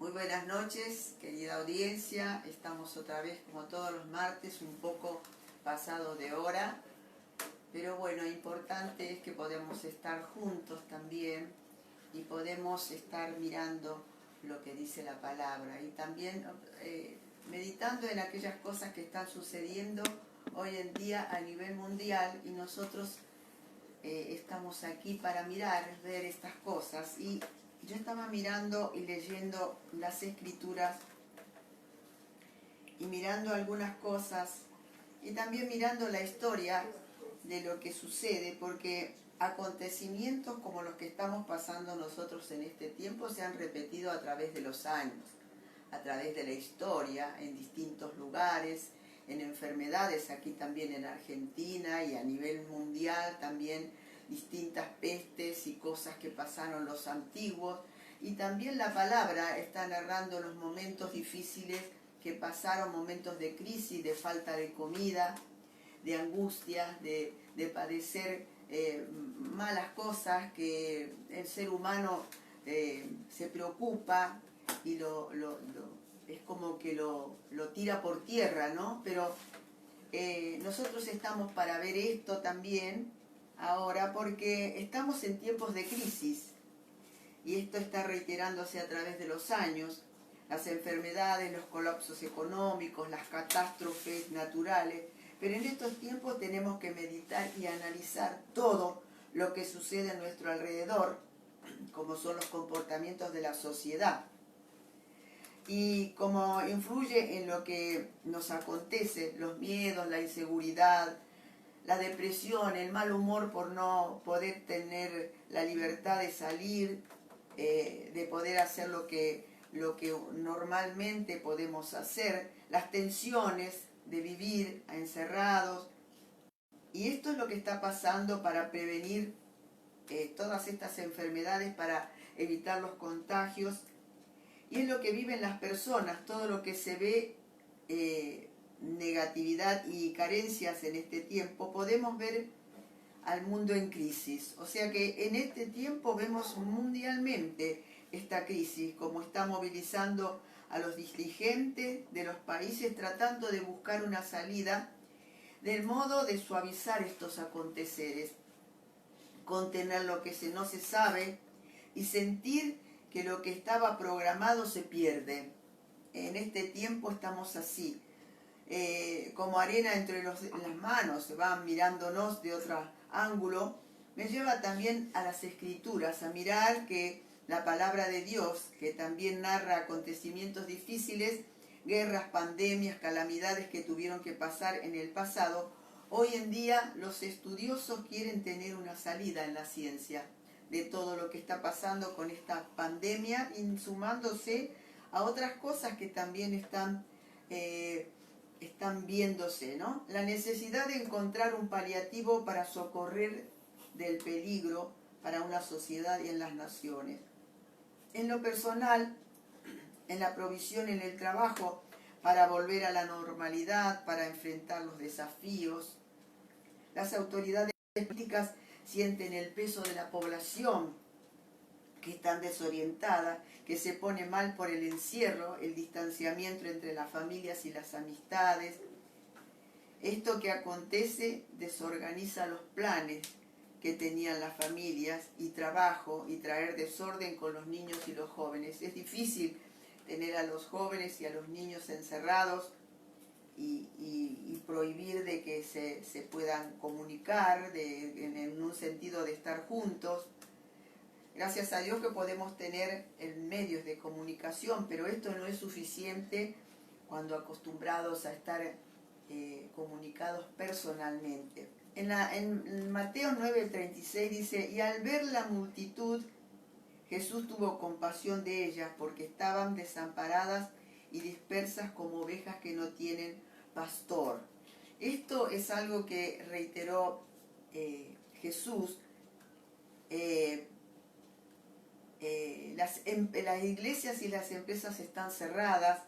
Muy buenas noches, querida audiencia. Estamos otra vez, como todos los martes, un poco pasado de hora. Pero bueno, importante es que podemos estar juntos también y podemos estar mirando lo que dice la palabra. Y también meditando en aquellas cosas que están sucediendo hoy en día a nivel mundial. Y nosotros estamos aquí para mirar, ver estas cosas. Y yo estaba mirando y leyendo las escrituras y mirando algunas cosas y también mirando la historia de lo que sucede, porque acontecimientos como los que estamos pasando nosotros en este tiempo se han repetido a través de los años, a través de la historia, en distintos lugares, en enfermedades, aquí también en Argentina y a nivel mundial también distintas pestes y cosas que pasaron los antiguos. Y también la palabra está narrando los momentos difíciles que pasaron, momentos de crisis, de falta de comida, de angustia, de padecer malas cosas, que el ser humano se preocupa y es como que lo tira por tierra, ¿no? Pero nosotros estamos para ver esto también ahora porque estamos en tiempos de crisis y esto está reiterándose a través de los años. Las enfermedades, los colapsos económicos, las catástrofes naturales. Pero en estos tiempos tenemos que meditar y analizar todo lo que sucede a nuestro alrededor, como son los comportamientos de la sociedad. Y cómo influye en lo que nos acontece, los miedos, la inseguridad, la depresión, el mal humor por no poder tener la libertad de salir, de poder hacer lo que normalmente podemos hacer, las tensiones de vivir encerrados. Y esto es lo que está pasando para prevenir todas estas enfermedades, para evitar los contagios. Y es lo que viven las personas, todo lo que se ve, negatividad y carencias en este tiempo, podemos ver al mundo en crisis. O sea que en este tiempo vemos mundialmente esta crisis, como está movilizando a los dirigentes de los países tratando de buscar una salida del modo de suavizar estos aconteceres, contener lo que no se sabe y sentir que lo que estaba programado se pierde. En este tiempo estamos así, como arena entre las manos, se van mirándonos de otro ángulo. Me lleva también a las escrituras, a mirar que la palabra de Dios, que también narra acontecimientos difíciles, guerras, pandemias, calamidades que tuvieron que pasar en el pasado. Hoy en día los estudiosos quieren tener una salida en la ciencia de todo lo que está pasando con esta pandemia, sumándose a otras cosas que también están viéndose, ¿no? La necesidad de encontrar un paliativo para socorrer del peligro para una sociedad y en las naciones. En lo personal, en la provisión en el trabajo para volver a la normalidad, para enfrentar los desafíos. Las autoridades políticas sienten el peso de la población que está desorientada, que se pone mal por el encierro, el distanciamiento entre las familias y las amistades. Esto que acontece desorganiza los planes que tenían las familias y trabajo y traer desorden con los niños y los jóvenes. Es difícil tener a los jóvenes y a los niños encerrados y prohibir de que se puedan comunicar en un sentido de estar juntos. Gracias a Dios que podemos tener medios de comunicación, pero esto no es suficiente cuando acostumbrados a estar comunicados personalmente. En Mateo 9:36 dice, y al ver la multitud, Jesús tuvo compasión de ellas porque estaban desamparadas y dispersas como ovejas que no tienen pastor. Esto es algo que reiteró Jesús. Las iglesias y las empresas están cerradas.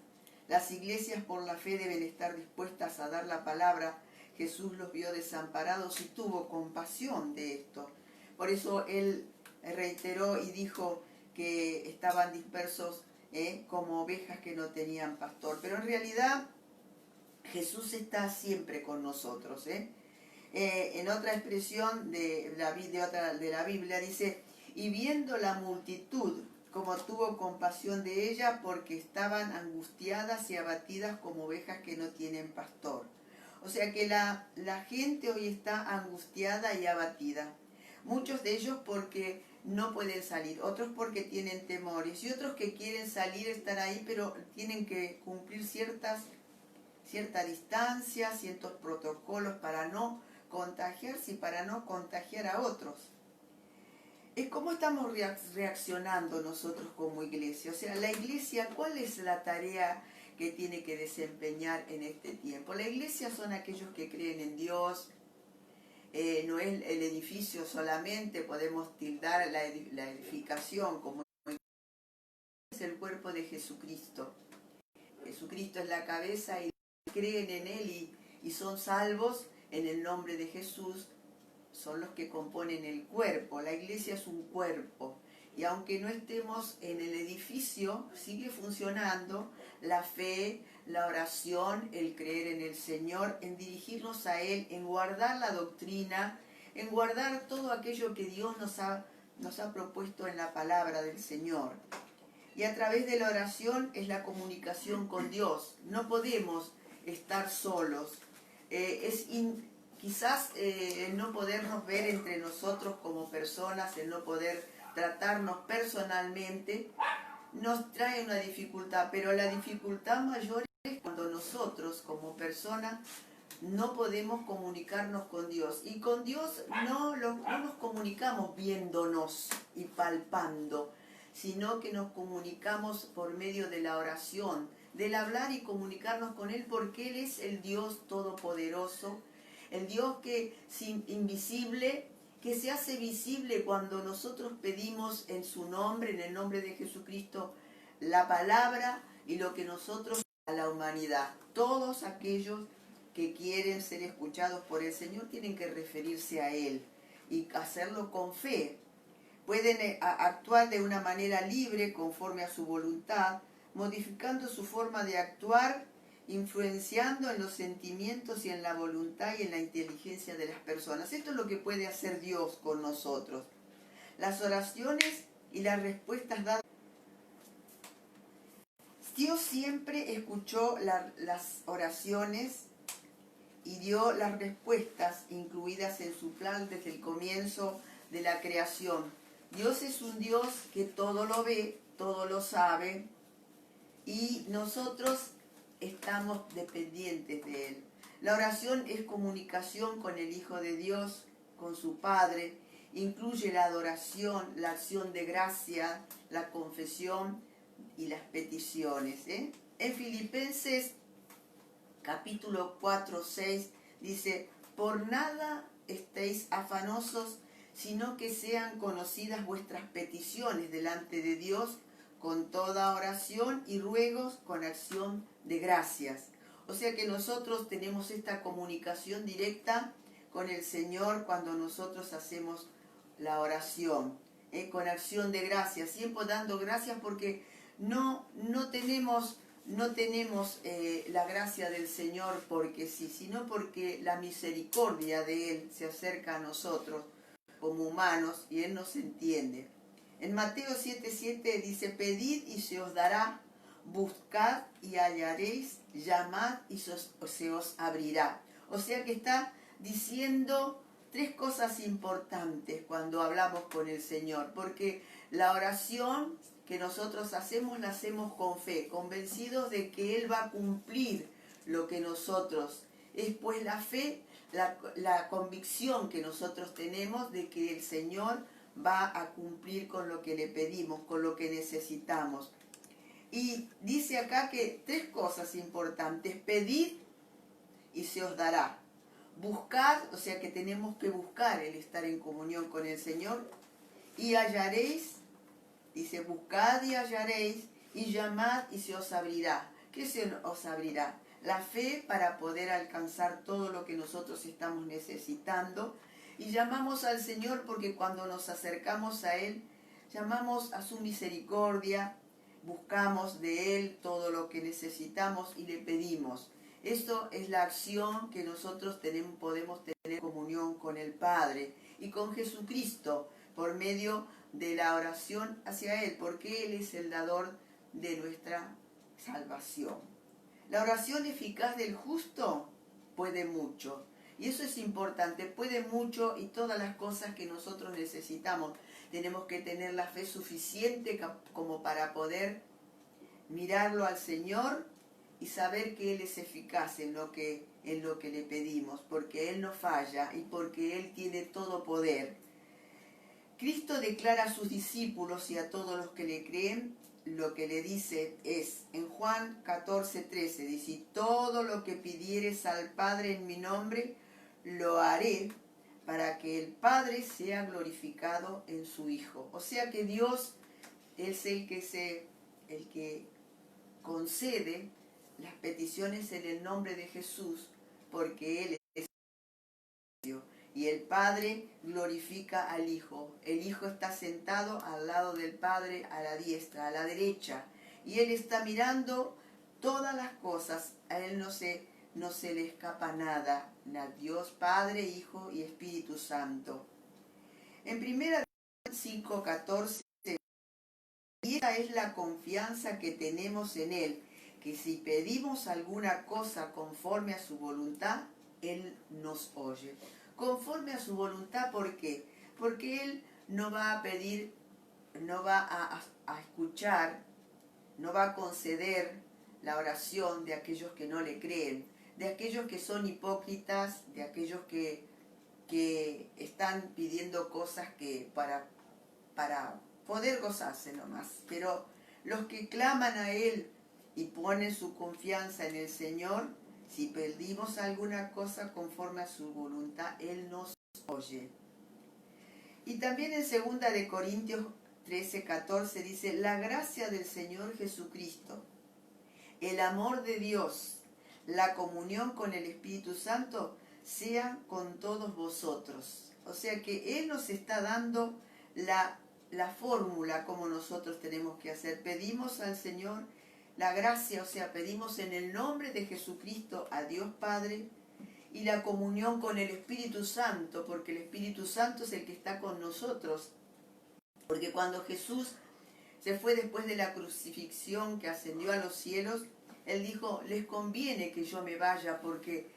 Las iglesias por la fe deben estar dispuestas a dar la palabra. Jesús los vio desamparados y tuvo compasión de esto. Por eso Él reiteró y dijo que estaban dispersos como ovejas que no tenían pastor. Pero en realidad Jesús está siempre con nosotros. En otra expresión de la Biblia dice, y viendo la multitud, como tuvo compasión de ella, porque estaban angustiadas y abatidas como ovejas que no tienen pastor. O sea que la gente hoy está angustiada y abatida. Muchos de ellos porque no pueden salir, otros porque tienen temores y otros que quieren salir, estar ahí, pero tienen que cumplir cierta distancia, ciertos protocolos para no contagiarse y para no contagiar a otros. ¿Cómo estamos reaccionando nosotros como iglesia? O sea, la iglesia, ¿cuál es la tarea que tiene que desempeñar en este tiempo? La iglesia son aquellos que creen en Dios. No es el edificio solamente, podemos tildar la edificación como es el cuerpo de Jesucristo. Jesucristo es la cabeza y creen en Él y son salvos en el nombre de Jesús, son los que componen el cuerpo. La iglesia es un cuerpo y aunque no estemos en el edificio, sigue funcionando la fe, la oración, el creer en el Señor, en dirigirnos a Él, en guardar la doctrina, en guardar todo aquello que Dios nos ha propuesto en la palabra del Señor. Y a través de la oración es la comunicación con Dios. No podemos estar solos. Quizás no podernos ver entre nosotros como personas, el no poder tratarnos personalmente, nos trae una dificultad, pero la dificultad mayor es cuando nosotros como personas no podemos comunicarnos con Dios. Y con Dios no nos comunicamos viéndonos y palpando, sino que nos comunicamos por medio de la oración, del hablar y comunicarnos con Él, porque Él es el Dios todopoderoso, el Dios que es invisible, que se hace visible cuando nosotros pedimos en su nombre, en el nombre de Jesucristo, la palabra y lo que nosotros a la humanidad. Todos aquellos que quieren ser escuchados por el Señor tienen que referirse a Él y hacerlo con fe. Pueden actuar de una manera libre, conforme a su voluntad, modificando su forma de actuar, influenciando en los sentimientos y en la voluntad y en la inteligencia de las personas. Esto es lo que puede hacer Dios con nosotros. Las oraciones y las respuestas dadas. Dios siempre escuchó las oraciones y dio las respuestas incluidas en su plan desde el comienzo de la creación. Dios es un Dios que todo lo ve, todo lo sabe, y nosotros estamos dependientes de Él. La oración es comunicación con el Hijo de Dios, con su Padre, incluye la adoración, la acción de gracia, la confesión y las peticiones. En Filipenses capítulo 4, 6 dice, por nada estéis afanosos, sino que sean conocidas vuestras peticiones delante de Dios con toda oración y ruegos con acción de gracias. O sea que nosotros tenemos esta comunicación directa con el Señor cuando nosotros hacemos la oración, con acción de gracias, siempre dando gracias porque no tenemos la gracia del Señor porque sí, sino porque la misericordia de Él se acerca a nosotros como humanos y Él nos entiende. En Mateo 7:7 dice, pedid y se os dará, buscad y hallaréis, llamad y se os abrirá. O sea que está diciendo tres cosas importantes cuando hablamos con el Señor, porque la oración que nosotros hacemos, la hacemos con fe, convencidos de que Él va a cumplir lo que nosotros. Es pues la fe, la convicción que nosotros tenemos de que el Señor va a cumplir con lo que le pedimos, con lo que necesitamos. Y dice acá que tres cosas importantes: pedid y se os dará. Buscad, o sea que tenemos que buscar el estar en comunión con el Señor. Y hallaréis, dice, buscad y hallaréis, y llamad y se os abrirá. ¿Qué se os abrirá? La fe para poder alcanzar todo lo que nosotros estamos necesitando. Y llamamos al Señor porque cuando nos acercamos a Él, llamamos a su misericordia, buscamos de Él todo lo que necesitamos y le pedimos. Esto es la acción que nosotros podemos tener comunión con el Padre y con Jesucristo por medio de la oración hacia Él, porque Él es el dador de nuestra salvación. La oración eficaz del justo puede mucho. Y eso es importante, puede mucho y todas las cosas que nosotros necesitamos. Tenemos que tener la fe suficiente como para poder mirarlo al Señor y saber que Él es eficaz en lo que le pedimos, porque Él no falla y porque Él tiene todo poder. Cristo declara a sus discípulos y a todos los que le creen, lo que le dice es, en Juan 14:13, dice, todo lo que pidieres al Padre en mi nombre, lo haré para que el Padre sea glorificado en su Hijo. O sea que Dios es el que concede las peticiones en el nombre de Jesús, porque Él es Dios. Y el Padre glorifica al Hijo. El Hijo está sentado al lado del Padre, a la diestra, a la derecha. Y Él está mirando todas las cosas. A Él no se le escapa nada. A Dios Padre, Hijo y Espíritu Santo. En 1 5:14, y esta es la confianza que tenemos en Él, que si pedimos alguna cosa conforme a su voluntad, Él nos oye. Conforme a su voluntad, ¿por qué? Porque Él no va a pedir, no va a escuchar, no va a conceder la oración de aquellos que no le creen, de aquellos que son hipócritas, de aquellos que están pidiendo cosas que para poder gozarse nomás. Pero los que claman a Él y ponen su confianza en el Señor, si pedimos alguna cosa conforme a su voluntad, Él nos oye. Y también en 2 de Corintios 13:14 dice, la gracia del Señor Jesucristo, el amor de Dios, la comunión con el Espíritu Santo, sea con todos vosotros. O sea que Él nos está dando la fórmula como nosotros tenemos que hacer. Pedimos al Señor la gracia, o sea, pedimos en el nombre de Jesucristo a Dios Padre y la comunión con el Espíritu Santo, porque el Espíritu Santo es el que está con nosotros. Porque cuando Jesús se fue después de la crucifixión, que ascendió a los cielos, Él dijo, les conviene que yo me vaya porque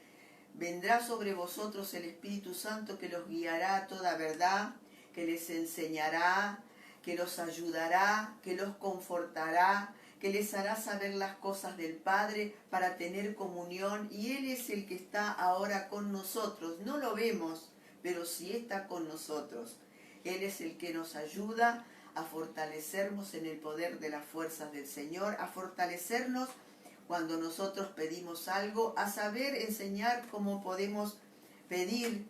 vendrá sobre vosotros el Espíritu Santo que los guiará a toda verdad, que les enseñará, que los ayudará, que los confortará, que les hará saber las cosas del Padre para tener comunión. Y Él es el que está ahora con nosotros. No lo vemos, pero sí está con nosotros. Él es el que nos ayuda a fortalecernos en el poder de las fuerzas del Señor, a fortalecernos cuando nosotros pedimos algo, a saber enseñar cómo podemos pedir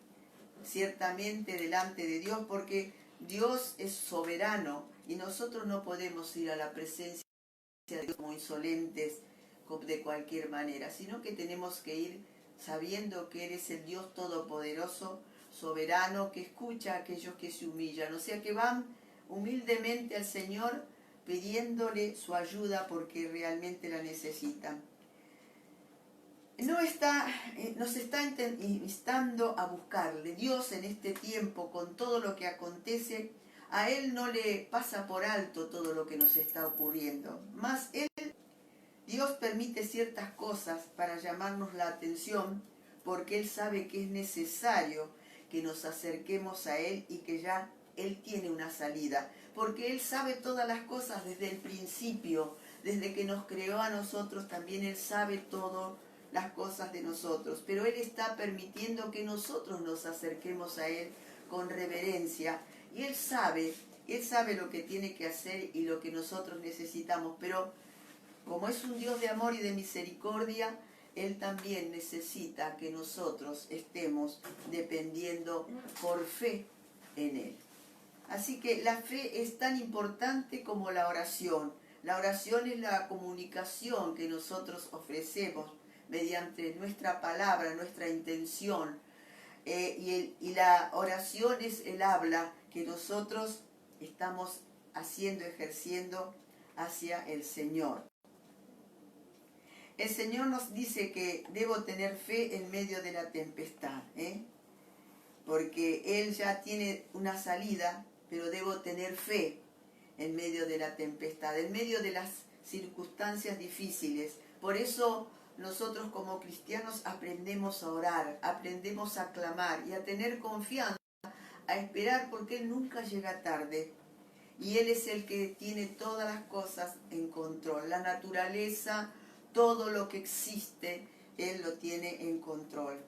ciertamente delante de Dios, porque Dios es soberano y nosotros no podemos ir a la presencia de Dios como insolentes de cualquier manera, sino que tenemos que ir sabiendo que Él es el Dios todopoderoso, soberano, que escucha a aquellos que se humillan, o sea que van humildemente al Señor pidiéndole su ayuda porque realmente la necesitan. Nos está instando a buscarle. Dios en este tiempo, con todo lo que acontece, a Él no le pasa por alto todo lo que nos está ocurriendo. Más Dios permite ciertas cosas para llamarnos la atención, porque Él sabe que es necesario que nos acerquemos a Él y que ya Él tiene una salida. Porque Él sabe todas las cosas desde el principio, desde que nos creó a nosotros, también Él sabe todas las cosas de nosotros. Pero Él está permitiendo que nosotros nos acerquemos a Él con reverencia. Y Él sabe lo que tiene que hacer y lo que nosotros necesitamos. Pero como es un Dios de amor y de misericordia, Él también necesita que nosotros estemos dependiendo por fe en Él. Así que la fe es tan importante como la oración. La oración es la comunicación que nosotros ofrecemos mediante nuestra palabra, nuestra intención. Y la oración es el habla que nosotros estamos haciendo, ejerciendo hacia el Señor. El Señor nos dice que debo tener fe en medio de la tempestad, porque Él ya tiene una salida, pero debo tener fe en medio de la tempestad, en medio de las circunstancias difíciles. Por eso nosotros como cristianos aprendemos a orar, aprendemos a clamar y a tener confianza, a esperar, porque Él nunca llega tarde. Y Él es el que tiene todas las cosas en control. La naturaleza, todo lo que existe, Él lo tiene en control.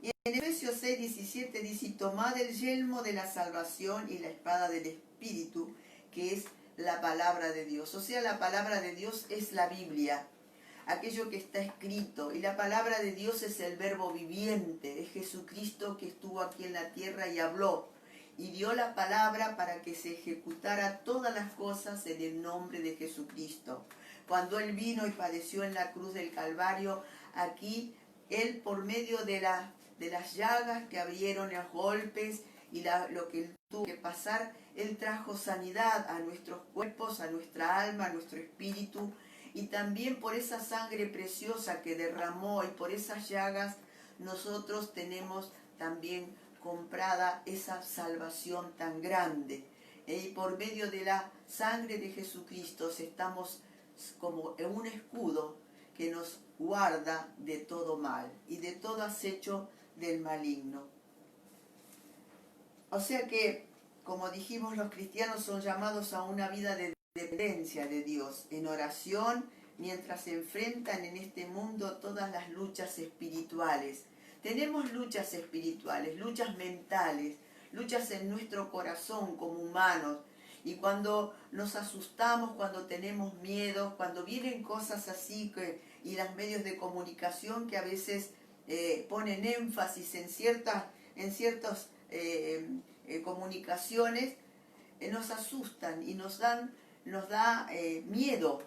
Y en Efesios 6:17 dice: tomad el yelmo de la salvación y la espada del Espíritu, que es la palabra de Dios. O sea, la palabra de Dios es la Biblia, aquello que está escrito. Y la palabra de Dios es el verbo viviente, es Jesucristo que estuvo aquí en la tierra y habló. Y dio la palabra para que se ejecutara todas las cosas en el nombre de Jesucristo. Cuando Él vino y padeció en la cruz del Calvario, aquí Él, por medio de las llagas que abrieron, los golpes y lo que Él tuvo que pasar, Él trajo sanidad a nuestros cuerpos, a nuestra alma, a nuestro espíritu. Y también por esa sangre preciosa que derramó y por esas llagas, nosotros tenemos también comprada esa salvación tan grande. Y por medio de la sangre de Jesucristo estamos como en un escudo que nos guarda de todo mal y de todo acecho del maligno. O sea que, como dijimos, los cristianos son llamados a una vida de dependencia de Dios, en oración, mientras se enfrentan en este mundo todas las luchas espirituales. Tenemos luchas espirituales, luchas mentales, luchas en nuestro corazón como humanos. Y cuando nos asustamos, cuando tenemos miedo, cuando vienen cosas así, y los medios de comunicación que a veces ponen énfasis en ciertas comunicaciones, nos asustan y nos da miedo.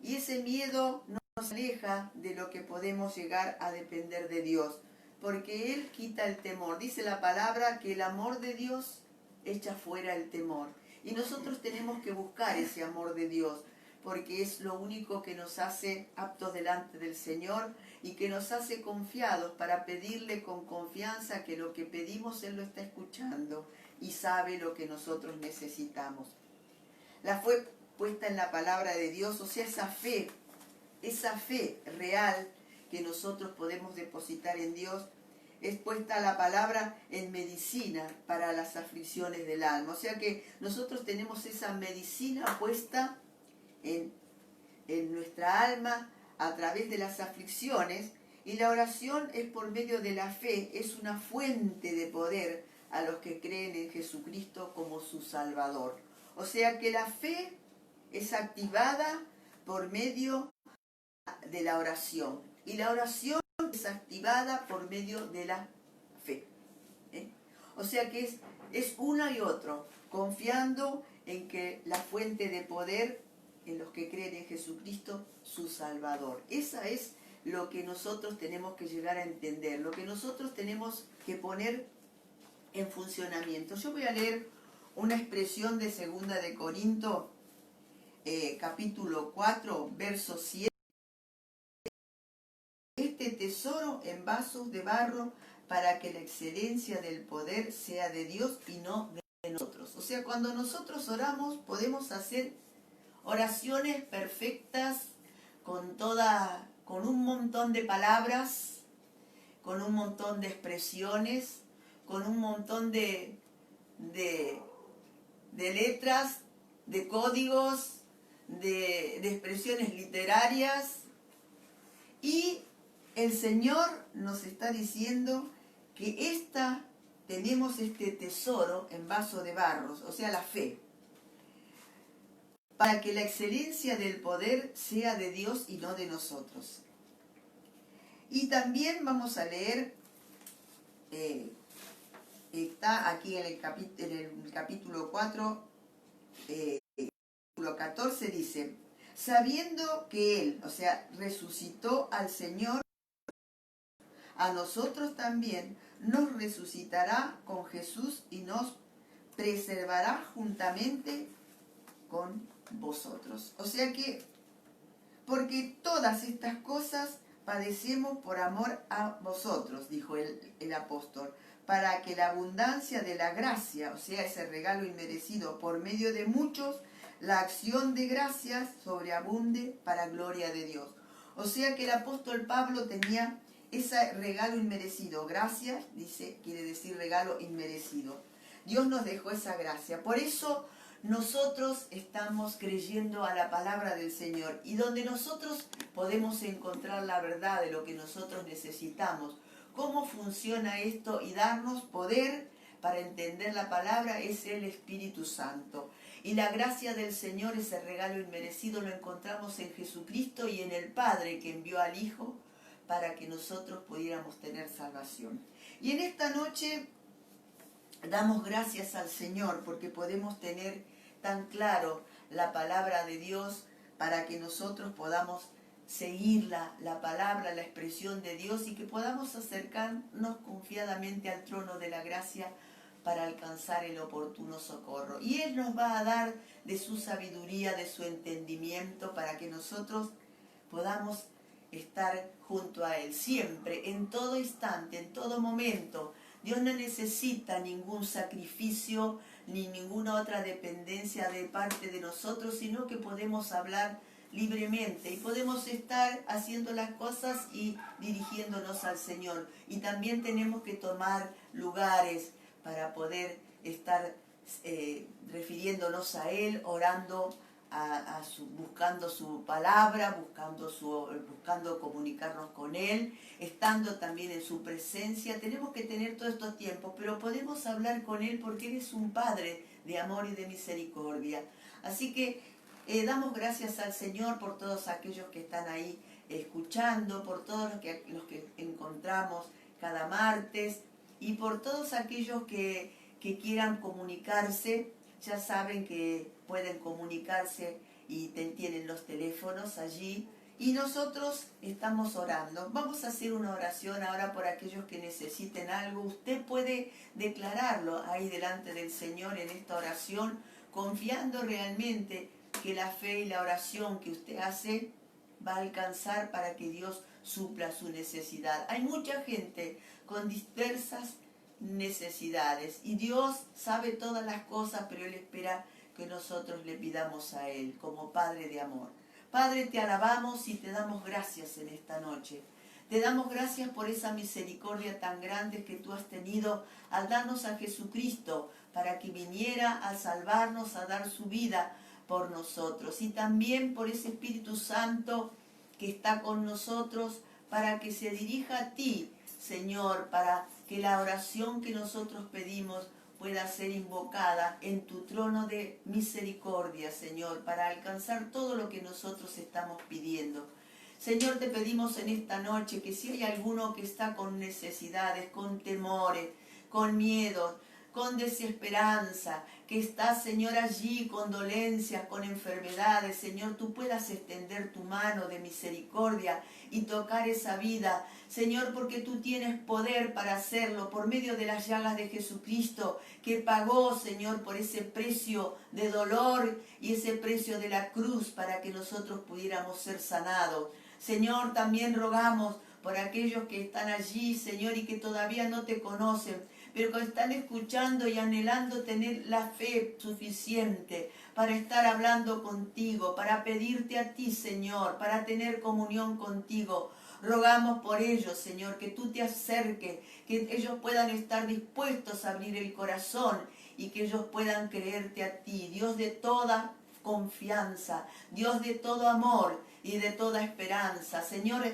Y ese miedo nos aleja de lo que podemos llegar a depender de Dios, porque Él quita el temor. Dice la palabra que el amor de Dios echa fuera el temor. Y nosotros tenemos que buscar ese amor de Dios, porque es lo único que nos hace aptos delante del Señor y que nos hace confiados para pedirle con confianza que lo que pedimos Él lo está escuchando y sabe lo que nosotros necesitamos. La fe puesta en la palabra de Dios, o sea, esa fe real que nosotros podemos depositar en Dios, es puesta la palabra en medicina para las aflicciones del alma. O sea que nosotros tenemos esa medicina puesta en nuestra alma a través de las aflicciones, y la oración es por medio de la fe, es una fuente de poder a los que creen en Jesucristo como su Salvador. O sea que la fe es activada por medio de la oración, y la oración es activada por medio de la fe. O sea que es uno y otro, confiando en que la fuente de poder en los que creen en Jesucristo, su Salvador. Esa es lo que nosotros tenemos que llegar a entender, lo que nosotros tenemos que poner en funcionamiento. Yo voy a leer una expresión de 2 de Corinto, capítulo 4, verso 7. Este tesoro en vasos de barro, para que la excelencia del poder sea de Dios y no de nosotros. O sea, cuando nosotros oramos, podemos hacer oraciones perfectas, con un montón de palabras, con un montón de expresiones, con un montón de letras, de códigos, de expresiones literarias. Y el Señor nos está diciendo que tenemos este tesoro en vaso de barros, o sea, la fe, para que la excelencia del poder sea de Dios y no de nosotros. Y también vamos a leer, está aquí en el capítulo 4, capítulo 14, dice: sabiendo que Él, o sea, resucitó al Señor, a nosotros también nos resucitará con Jesús y nos preservará juntamente con vosotros. O sea que, porque todas estas cosas padecemos por amor a vosotros, dijo el apóstol, para que la abundancia de la gracia, o sea, ese regalo inmerecido por medio de muchos, la acción de gracias sobreabunde para gloria de Dios. O sea que el apóstol Pablo tenía ese regalo inmerecido. Gracias, dice, quiere decir regalo inmerecido. Dios nos dejó esa gracia. Por eso nosotros estamos creyendo a la palabra del Señor, y donde nosotros podemos encontrar la verdad de lo que nosotros necesitamos, cómo funciona esto y darnos poder para entender la palabra, es el Espíritu Santo. Y la gracia del Señor, ese regalo inmerecido, lo encontramos en Jesucristo y en el Padre que envió al Hijo para que nosotros pudiéramos tener salvación. Y en esta noche damos gracias al Señor porque podemos tener tan claro la palabra de Dios para que nosotros podamos seguir la palabra, la expresión de Dios, y que podamos acercarnos confiadamente al trono de la gracia para alcanzar el oportuno socorro. Y Él nos va a dar de su sabiduría, de su entendimiento, para que nosotros podamos estar junto a Él siempre, en todo instante, en todo momento. Dios no necesita ningún sacrificio ni ninguna otra dependencia de parte de nosotros, sino que podemos hablar libremente y podemos estar haciendo las cosas y dirigiéndonos al Señor. Y también tenemos que tomar lugares para poder estar refiriéndonos a Él, orando, buscando su palabra, buscando comunicarnos con Él, estando también en su presencia. Tenemos que tener todos estos tiempos, pero podemos hablar con Él porque Él es un Padre de amor y de misericordia. Así que damos gracias al Señor por todos aquellos que están ahí escuchando, por todos los que encontramos cada martes, y por todos aquellos que quieran comunicarse. Ya saben que pueden comunicarse y tienen los teléfonos allí. Y nosotros estamos orando. Vamos a hacer una oración ahora por aquellos que necesiten algo. Usted puede declararlo ahí delante del Señor en esta oración, confiando realmente que la fe y la oración que usted hace va a alcanzar para que Dios supla su necesidad. Hay mucha gente con diversas necesidades y Dios sabe todas las cosas, pero Él espera que nosotros le pidamos a Él como Padre de amor. Padre, te alabamos y te damos gracias en esta noche. Te damos gracias por esa misericordia tan grande que tú has tenido al darnos a Jesucristo para que viniera a salvarnos, a dar su vida por nosotros, y también por ese Espíritu Santo que está con nosotros para que se dirija a ti, Señor, para que la oración que nosotros pedimos pueda ser invocada en tu trono de misericordia, Señor, para alcanzar todo lo que nosotros estamos pidiendo. Señor, te pedimos en esta noche que si hay alguno que está con necesidades, con temores, con miedos, con desesperanza, que está, Señor, allí con dolencias, con enfermedades, Señor, tú puedas extender tu mano de misericordia y tocar esa vida, Señor, porque tú tienes poder para hacerlo por medio de las llagas de Jesucristo, que pagó, Señor, por ese precio de dolor y ese precio de la cruz para que nosotros pudiéramos ser sanados. Señor, también rogamos por aquellos que están allí, Señor, y que todavía no te conocen, pero que están escuchando y anhelando tener la fe suficiente para estar hablando contigo, para pedirte a ti, Señor, para tener comunión contigo. Rogamos por ellos, Señor, que tú te acerques, que ellos puedan estar dispuestos a abrir el corazón y que ellos puedan creerte a ti, Dios de toda confianza, Dios de todo amor y de toda esperanza. Señor,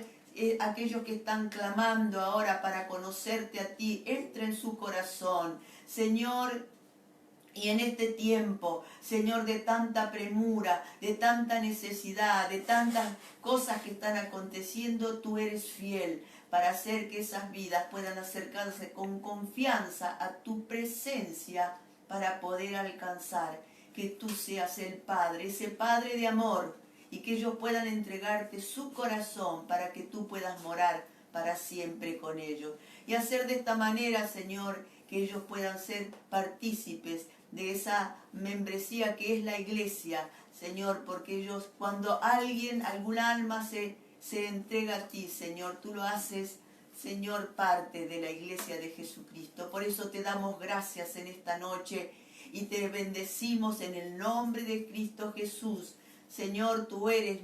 aquellos que están clamando ahora para conocerte a ti, entra en su corazón, Señor. Y en este tiempo, Señor, de tanta premura, de tanta necesidad, de tantas cosas que están aconteciendo, tú eres fiel para hacer que esas vidas puedan acercarse con confianza a tu presencia para poder alcanzar que tú seas el Padre, ese Padre de amor, y que ellos puedan entregarte su corazón para que tú puedas morar para siempre con ellos. Y hacer de esta manera, Señor, que ellos puedan ser partícipes de esa membresía que es la iglesia, Señor, porque ellos, cuando algún alma se entrega a ti, Señor, tú lo haces, Señor, parte de la iglesia de Jesucristo. Por eso te damos gracias en esta noche y te bendecimos en el nombre de Cristo Jesús. Señor, tú eres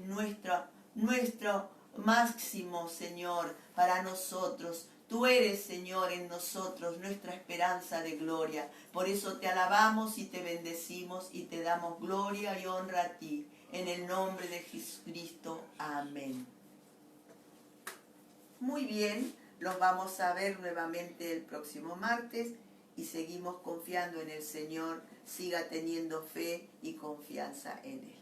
nuestro máximo, Señor, para nosotros. Tú eres, Señor, en nosotros nuestra esperanza de gloria. Por eso te alabamos y te bendecimos y te damos gloria y honra a ti. En el nombre de Jesucristo. Amén. Muy bien, los vamos a ver nuevamente el próximo martes y seguimos confiando en el Señor. Siga teniendo fe y confianza en Él.